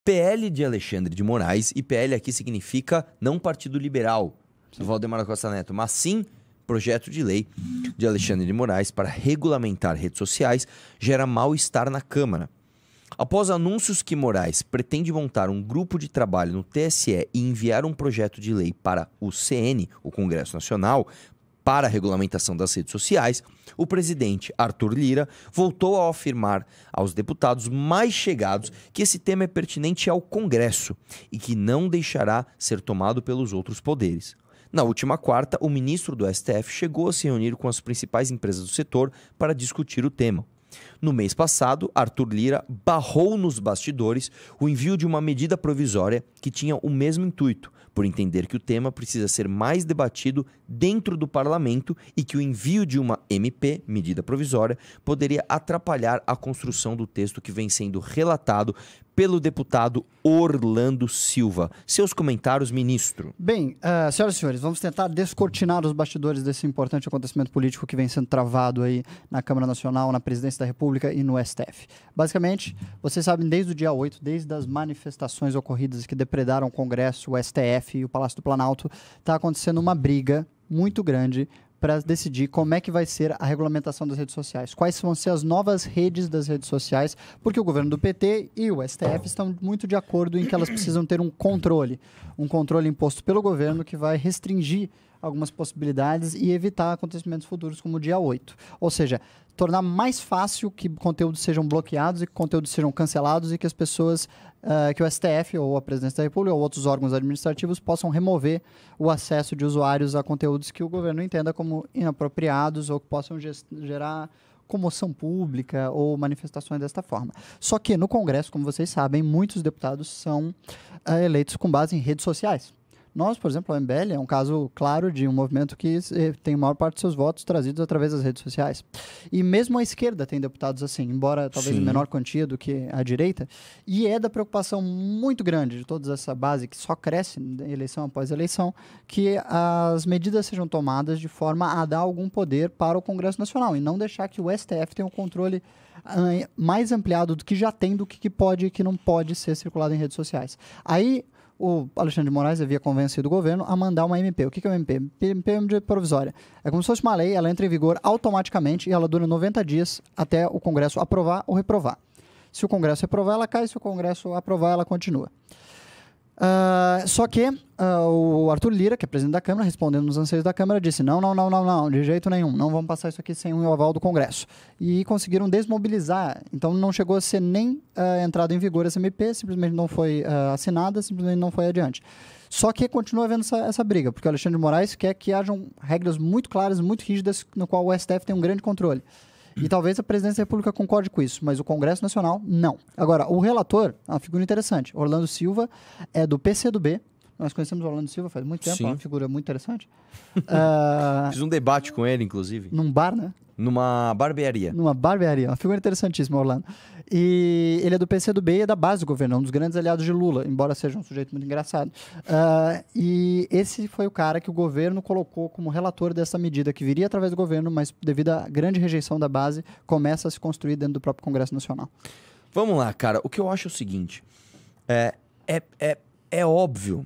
PL de Alexandre de Moraes, e PL aqui significa não Partido Liberal do Valdemar Costa Neto, mas sim projeto de lei de Alexandre de Moraes para regulamentar redes sociais, gera mal-estar na Câmara. Após anúncios que Moraes pretende montar um grupo de trabalho no TSE e enviar um projeto de lei para o CN, o Congresso Nacional, para a regulamentação das redes sociais, o presidente Arthur Lira voltou a afirmar aos deputados mais chegados que esse tema é pertinente ao Congresso e que não deixará ser tomado pelos outros poderes. Na última quarta, o ministro do STF chegou a se reunir com as principais empresas do setor para discutir o tema. No mês passado, Arthur Lira barrou nos bastidores o envio de uma medida provisória que tinha o mesmo intuito, por entender que o tema precisa ser mais debatido dentro do parlamento e que o envio de uma MP, medida provisória, poderia atrapalhar a construção do texto que vem sendo relatado pelo deputado Orlando Silva. Seus comentários, ministro. Bem, senhoras e senhores, vamos tentar descortinar os bastidores desse importante acontecimento político que vem sendo travado aí na Câmara Nacional, na Presidência da República e no STF. Basicamente, vocês sabem, desde o dia 8, desde as manifestações ocorridas que depredaram o Congresso, o STF e o Palácio do Planalto, está acontecendo uma briga muito grande para decidir como é que vai ser a regulamentação das redes sociais. Quais vão ser as novas redes das redes sociais, porque o governo do PT e o STF estão muito de acordo em que elas precisam ter um controle imposto pelo governo que vai restringir algumas possibilidades e evitar acontecimentos futuros como o dia 8. Ou seja, tornar mais fácil que conteúdos sejam bloqueados e que conteúdos sejam cancelados e que as pessoas, que o STF ou a Presidência da República ou outros órgãos administrativos possam remover o acesso de usuários a conteúdos que o governo entenda como inapropriados ou que possam gerar comoção pública ou manifestações desta forma. Só que no Congresso, como vocês sabem, muitos deputados são eleitos com base em redes sociais. Nós, por exemplo, a MBL é um caso claro de um movimento que tem a maior parte dos seus votos trazidos através das redes sociais. E mesmo a esquerda tem deputados assim, embora talvez em menor quantia do que a direita, e é da preocupação muito grande de toda essa base que só cresce eleição após eleição, que as medidas sejam tomadas de forma a dar algum poder para o Congresso Nacional e não deixar que o STF tenha um controle mais ampliado do que já tem, do que pode e que não pode ser circulado em redes sociais. Aí o Alexandre de Moraes havia convencido o governo a mandar uma MP. O que é uma MP? MP é uma medida provisória. É como se fosse uma lei, ela entra em vigor automaticamente e ela dura 90 dias até o Congresso aprovar ou reprovar. Se o Congresso reprovar, ela cai. Se o Congresso aprovar, ela continua. Só que o Arthur Lira, que é presidente da Câmara, respondendo nos anseios da Câmara, disse não, de jeito nenhum, não vamos passar isso aqui sem o aval do Congresso. E conseguiram desmobilizar, então não chegou a ser nem entrada em vigor essa MP, simplesmente não foi assinada, simplesmente não foi adiante. Só que continua havendo essa briga, porque o Alexandre de Moraes quer que hajam regras muito claras, muito rígidas, no qual o STF tem um grande controle. E talvez a Presidência da República concorde com isso, mas o Congresso Nacional, não. Agora, o relator é uma figura interessante. Orlando Silva é do PCdoB. Nós conhecemos o Orlando Silva faz muito tempo, é uma figura muito interessante. Fiz um debate com ele, inclusive. Num bar, né? Numa barbearia. Numa barbearia. Uma figura interessantíssima, Orlando. E ele é do PCdoB e é da base do governo, um dos grandes aliados de Lula, embora seja um sujeito muito engraçado. E esse foi o cara que o governo colocou como relator dessa medida, que viria através do governo, mas devido à grande rejeição da base, começa a se construir dentro do próprio Congresso Nacional. Vamos lá, cara. O que eu acho é o seguinte. É óbvio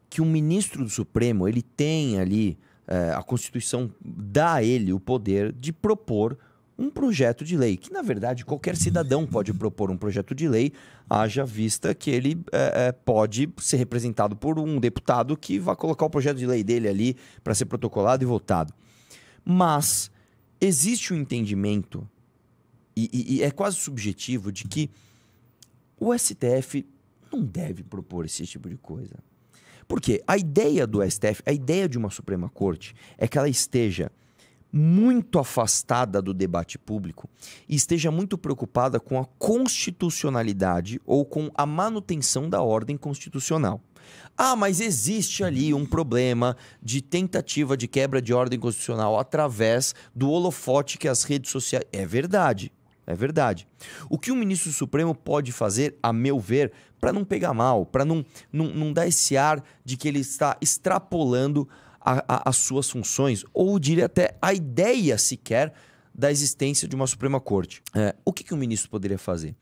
que um ministro do Supremo, ele tem ali, a Constituição dá a ele o poder de propor um projeto de lei, que na verdade qualquer cidadão pode propor um projeto de lei, haja vista que ele pode ser representado por um deputado que vai colocar o projeto de lei dele ali para ser protocolado e votado. Mas existe um entendimento, e é quase subjetivo, de que o STF não deve propor esse tipo de coisa. Porque a ideia do STF, a ideia de uma Suprema Corte, é que ela esteja muito afastada do debate público e esteja muito preocupada com a constitucionalidade ou com a manutenção da ordem constitucional. Ah, mas existe ali um problema de tentativa de quebra de ordem constitucional através do holofote que as redes sociais... É verdade. É verdade. O que o ministro Supremo pode fazer, a meu ver, para não pegar mal, para não dar esse ar de que ele está extrapolando as suas funções, ou diria até a ideia sequer da existência de uma Suprema Corte. O que o ministro poderia fazer?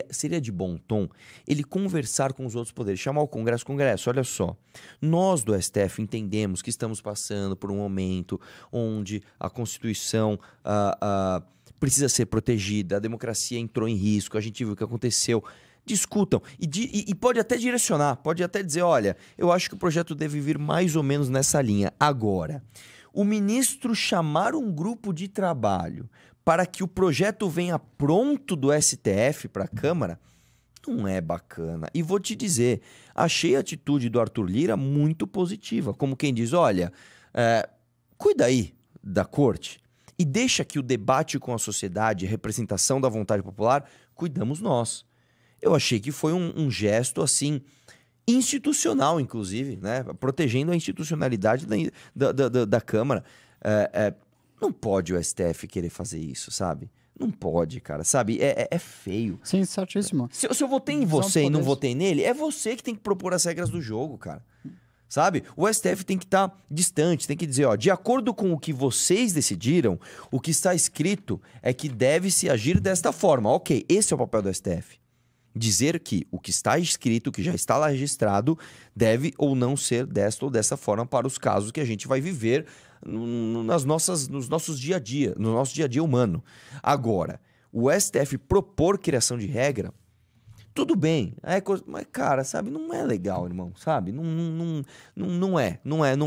Seria de bom tom ele conversar com os outros poderes, chamar o Congresso, olha só, nós do STF entendemos que estamos passando por um momento onde a Constituição precisa ser protegida, a democracia entrou em risco, a gente viu o que aconteceu. Discutam e pode até direcionar, pode até dizer, olha, eu acho que o projeto deve vir mais ou menos nessa linha. Agora, o ministro chamar um grupo de trabalho para que o projeto venha pronto do STF para a Câmara, não é bacana. E vou te dizer, achei a atitude do Arthur Lira muito positiva, como quem diz, olha, cuida aí da corte e deixa que o debate com a sociedade, a representação da vontade popular, cuidamos nós. Eu achei que foi um gesto, assim, institucional, inclusive, né? Protegendo a institucionalidade da Câmara. Não pode o STF querer fazer isso, sabe? Não pode, cara, sabe? É feio. Sim, certíssimo. Se eu votei em você e não votei nele, é você que tem que propor as regras do jogo, cara. Sabe? O STF tem que estar distante, tem que dizer, ó, de acordo com o que vocês decidiram, o que está escrito é que deve-se agir desta forma. Ok, esse é o papel do STF. Dizer que o que está escrito, que já está lá registrado, deve ou não ser desta ou dessa forma para os casos que a gente vai viver nos nossos dia a dia, no nosso dia a dia humano. Agora, o STF propor criação de regra, tudo bem, mas cara, sabe, não é legal, irmão, sabe? Não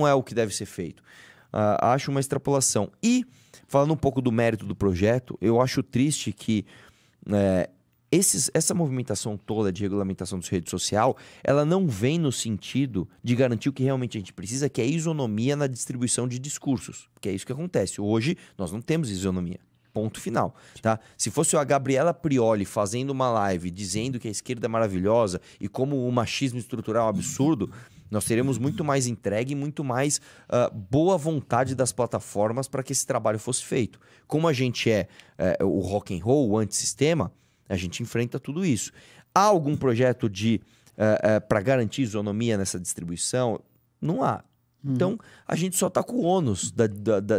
é o que deve ser feito. Acho uma extrapolação. E, falando um pouco do mérito do projeto, eu acho triste que essa movimentação toda de regulamentação de rede social, ela não vem no sentido de garantir o que realmente a gente precisa, que é isonomia na distribuição de discursos, que é isso que acontece. Hoje, nós não temos isonomia. Ponto final, tá? Se fosse a Gabriela Prioli fazendo uma live dizendo que a esquerda é maravilhosa e como o machismo estrutural é um absurdo, nós teremos muito mais entregue e muito mais boa vontade das plataformas para que esse trabalho fosse feito. Como a gente o rock and roll, o antissistema, a gente enfrenta tudo isso. Há algum projeto para garantir isonomia nessa distribuição? Não há. Então, a gente só está com o ônus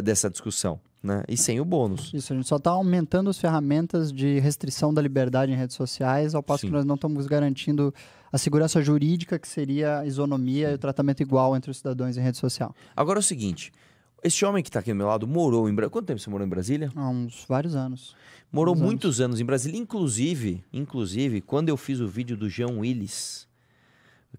dessa discussão, né? E sem o bônus. Isso, a gente só está aumentando as ferramentas de restrição da liberdade em redes sociais, ao passo que nós não estamos garantindo a segurança jurídica, que seria a isonomia e o tratamento igual entre os cidadãos em rede social. Agora é o seguinte, esse homem que está aqui do meu lado morou em Brasília. Quanto tempo você morou em Brasília? Há uns vários anos. Morou muitos anos em Brasília. Inclusive, quando eu fiz o vídeo do Jean Willis,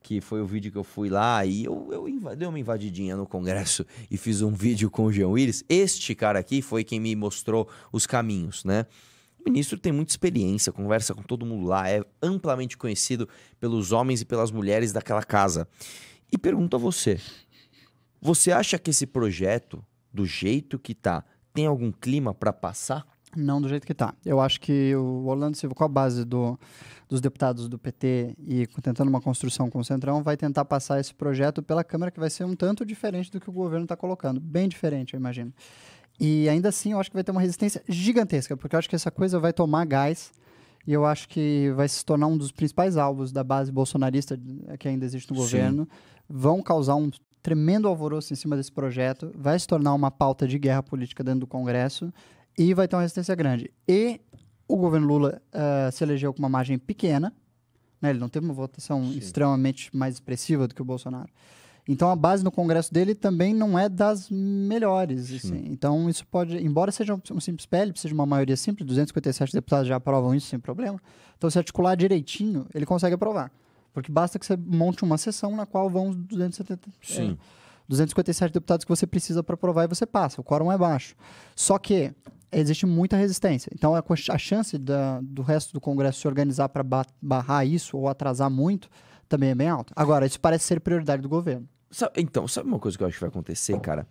que foi o vídeo que eu fui lá e eu dei uma invadidinha no Congresso e fiz um vídeo com o Jean Willis. Este cara aqui foi quem me mostrou os caminhos, né? O ministro tem muita experiência, conversa com todo mundo lá, é amplamente conhecido pelos homens e pelas mulheres daquela casa. E pergunto a você, você acha que esse projeto, do jeito que tá, tem algum clima para passar? Não do jeito que está. Eu acho que o Orlando Silva, com a base dos deputados do PT e tentando uma construção com o Centrão, vai tentar passar esse projeto pela Câmara, que vai ser um tanto diferente do que o governo está colocando. Bem diferente, eu imagino. E ainda assim, eu acho que vai ter uma resistência gigantesca, porque eu acho que essa coisa vai tomar gás e eu acho que vai se tornar um dos principais alvos da base bolsonarista que ainda existe no governo. Vão causar um tremendo alvoroço em cima desse projeto, vai se tornar uma pauta de guerra política dentro do Congresso e vai ter uma resistência grande. E o governo Lula se elegeu com uma margem pequena, né? Ele não teve uma votação extremamente mais expressiva do que o Bolsonaro. Então, a base no Congresso dele também não é das melhores. Assim. Então, isso pode... Embora seja um simples PL, seja uma maioria simples, 257 deputados já aprovam isso sem problema. Então, se articular direitinho, ele consegue aprovar. Porque basta que você monte uma sessão na qual vão os 257 deputados que você precisa para aprovar e você passa. O quórum é baixo. Só que existe muita resistência. Então, a chance do resto do Congresso se organizar para barrar isso ou atrasar muito também é bem alta. Agora, isso parece ser prioridade do governo. Sabe uma coisa que eu acho que vai acontecer, cara?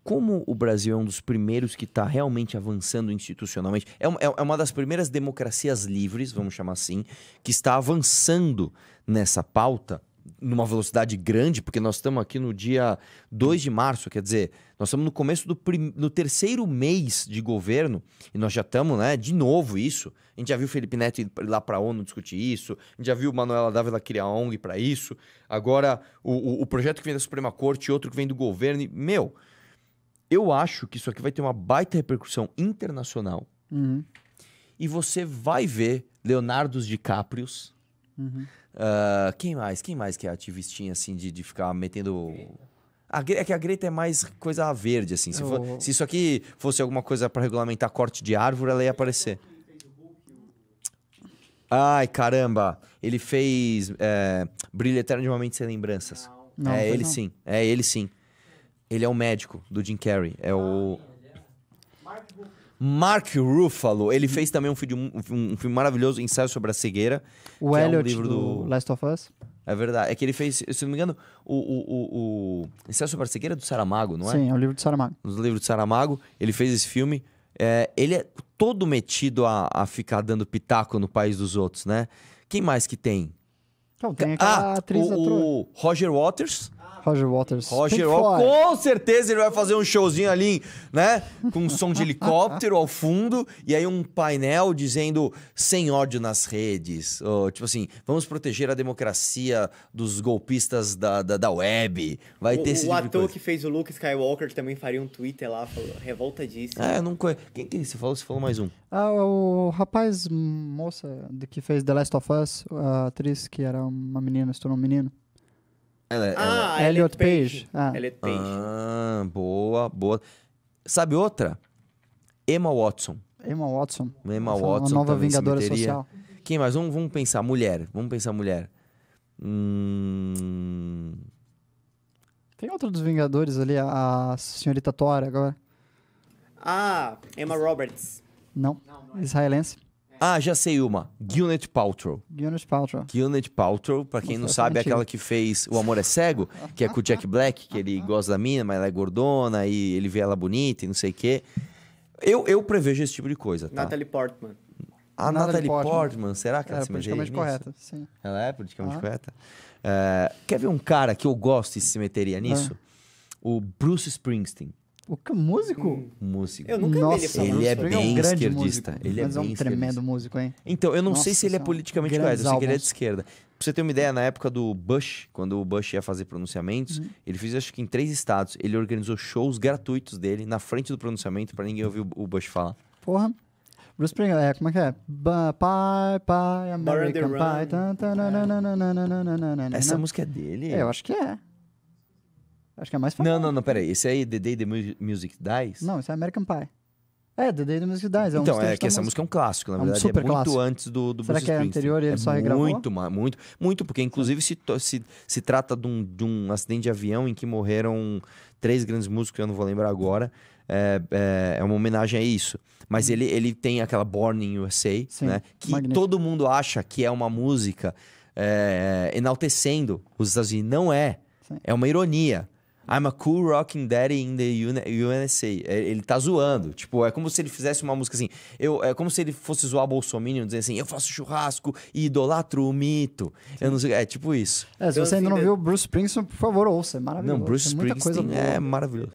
Como o Brasil é um dos primeiros que está realmente avançando institucionalmente, é uma das primeiras democracias livres, vamos chamar assim, que está avançando nessa pauta numa velocidade grande, porque nós estamos aqui no dia 2 de março, quer dizer, nós estamos no começo no terceiro mês de governo, e nós já estamos, né, de novo isso. A gente já viu o Felipe Neto ir lá para a ONU discutir isso, a gente já viu o Manuela Dávila criar a ONG para isso, agora o projeto que vem da Suprema Corte e outro que vem do governo, Eu acho que isso aqui vai ter uma baita repercussão internacional. Uhum. E você vai ver Leonardo DiCaprios. Uhum. Quem mais? Quem mais que é ativistinha, assim, de ficar metendo... É que a Greta é mais coisa verde, assim. Se isso aqui fosse alguma coisa pra regulamentar corte de árvore, ela ia aparecer. Ai, caramba. Ele fez Brilho Eterno de uma Mente Sem Lembranças. Não, É fez ele não. sim. É ele sim. Ele é o médico do Jim Carrey. É o... Mark Ruffalo. Ele fez também um filme maravilhoso, Ensaio sobre a Cegueira. O que é um Elliot livro do Last of Us. É verdade. É que ele fez, se não me engano, o Ensaio sobre a Cegueira é do Saramago, não é? Sim, é o livro de Saramago. Nos livros de Saramago. Ele fez esse filme. Ele é todo metido a ficar dando pitaco no país dos outros, né? Quem mais que tem? Então, tem aquela atriz da o Roger Waters. Roger Waters. Roger Pink Waters, Floyd. com certeza ele vai fazer um showzinho ali, né? Com um som de helicóptero ao fundo e aí um painel dizendo sem ódio nas redes. Ou, tipo assim, vamos proteger a democracia dos golpistas da web. Vai ter esse O tipo de ator coisa. que fez o Luke Skywalker também faria um Twitter lá, falou, revoltadíssimo. Não conheço. Quem que você falou? Você falou mais um. O rapaz, moça, que fez The Last of Us, a atriz que era uma menina, se tornou um menino. Elliot Page. Elliot Page. Boa, boa. Sabe outra? Emma Watson. Emma Watson. Emma Essa Watson uma nova também se vingadora meteria. social. Quem mais? Vamos pensar mulher. Tem outro dos Vingadores ali, a senhorita Thor agora. Emma Roberts. Não, israelense. Já sei uma. Gwyneth Paltrow. Gwyneth Paltrow. Gwyneth Paltrow, pra quem não Nossa, sabe, é antiga. aquela que fez O Amor é Cego, que é com o Jack Black, que ele gosta da mina, mas ela é gordona e ele vê ela bonita e não sei o quê. Eu prevejo esse tipo de coisa, tá? Natalie Portman. A Natalie Natalie Portman. Portman, será que ela É se meteria politicamente nisso? correta, sim. Ela é politicamente correta? Quer ver um cara que eu gosto e se meteria nisso? O Bruce Springsteen, O músico? músico. Eu nunca vi ele falar. Ele é Bruce bem um grande esquerdista. músico, Ele é mas é bem um tremendo esquerdista. músico, hein? Então, eu não sei Nossa se ele é Senhora, politicamente grandes correto, eu sei que ele é de álbuns. esquerda. Pra você ter uma ideia, na época do Bush, quando o Bush ia fazer pronunciamentos, Uhum. ele fez acho que em 3 estados. Ele organizou shows gratuitos dele na frente do pronunciamento pra ninguém ouvir o Bush falar. Porra. Bruce Springsteen, como é que é? Pai, American Run. Pie. Essa música é dele? Eu acho que é. Acho que é mais famoso. Não, peraí. Esse aí, The Day the Music Dies? Não, isso é American Pie. The Day the Music Dies. Então, um é trecho que da essa música é um clássico, na É um verdade. É super muito clássico. antes do Será Bruce que é Springsteen. anterior e ele só regravou? Muito, porque inclusive se trata de um acidente de avião em que morreram 3 grandes músicos, que eu não vou lembrar agora. É uma homenagem a isso. Mas ele tem aquela Born in USA, Sim, né? Que magnífico. todo mundo acha que é uma música enaltecendo os Estados Unidos. Não é. Sim. É uma ironia. I'm a cool rocking daddy in the USA. Ele tá zoando. Tipo, é como se ele fizesse uma música assim. É como se ele fosse zoar Bolsonaro, dizer assim: eu faço churrasco e idolatro o mito. Eu não sei. É tipo isso. Se você ainda não viu Bruce Springsteen, por favor, ouça. É maravilhoso. Não, Bruce Tem muita coisa Springsteen boa. é maravilhoso.